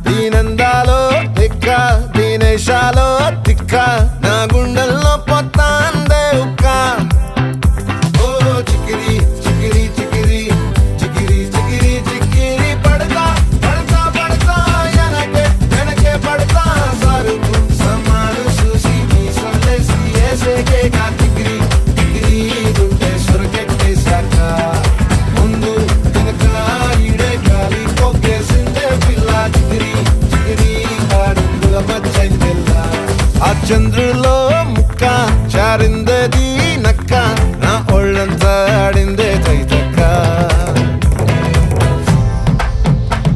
దీనందాలో లెక్క దీనేశాలో తిక్క నా గుండెల్లో పొత్తాందే ఉక్క ఓ చికిరి చికిరి చికిరి చికిరి చికిరి చికిరి పడతా పడతా పడతా వెనకే పడతా సరుకు సమాను చూసి మీ సొల్లేసి ఏసేకే కా చికిరి చికిరి గుండె సొరకెట్టేశాక ముందు వెనక ఈడే గాలి కొక్కేసిందే పిల్ల చికిరి చికిరి ఆడుగుల మధ్య ఆ చంద్రులో